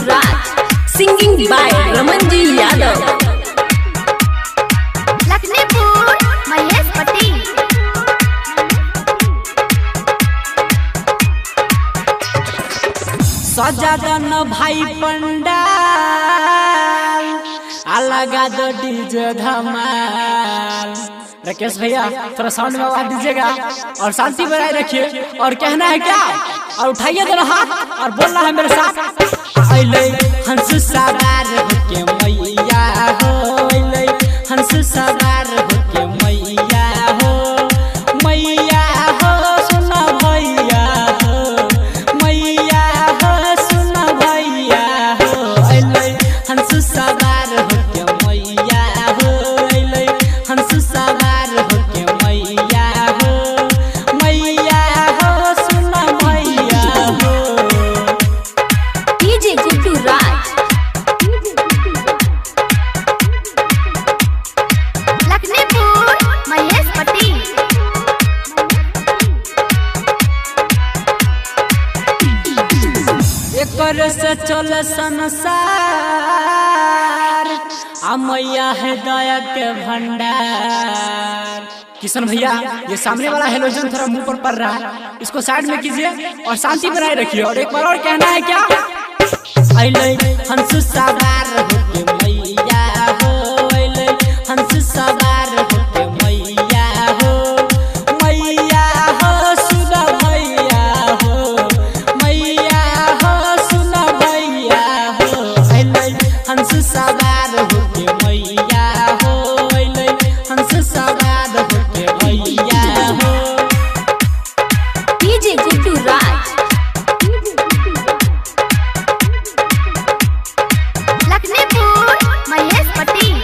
Raj, singing by Ramanji Yadav. Lakhanpur Mahesh Patel. सजादन भाई पंडाल अलगा दो डीजे धमाल। राकेश भैया थोड़ा साउंड में आवाज दीजिएगा और शांति बनाए रखिए। और कहना है क्या, और उठाइए दोनों हाथ और बोलना है मेरे साथ। अइले हंस सवार होके मैया हो, अइले हंस सवार होके मैया हो, मैया हो सुना भैया हो, मैया हो सुना भैया हो। अइले हंस सवार होके मैया हो, अइले हंस सवार होके मैया हो, मैया हो सुना भैया हो। DJ Guddu Raj, Lakhanpur Mahesh Patel. एकर से चल संसार आ मैया है दया के भंडार। किशन भैया ये सामने वाला हेलोजन थोड़ा मुंह पर पड़ रहा है, इसको साइड में कीजिए और शांति बनाए रखिए। और एक बार और कहना है क्या, अइले हंस सवार होके मैया हो, अइले हंस सवार होके मैया हो, मैया हो सुना भैया हो, मैया हो सुना भैया हो। अइले हंस सवार होके मैया हो, अइले हंस सवार होके मैया हो। DJ Guddu Raj, Lakhanpur Mahesh Patel.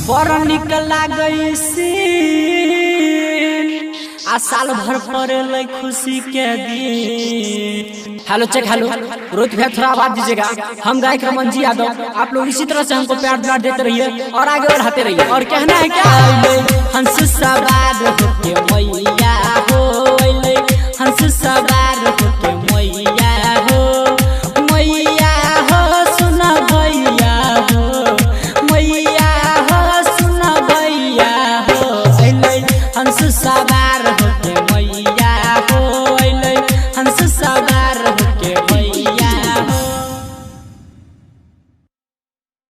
बड़ निक लागै सीन आ साल भर पड़े खुशी के दिन। हेलो चेक हेलो, रोहित भैया थोड़ा आवाज दीजिएगा। हम गायक रमनजी यादव, आप लोग इसी तरह से हमको प्यार दुलार देते रहिए और आगे बढ़ाते रहिए। और कहना है क्या, हंस सवार होके मैया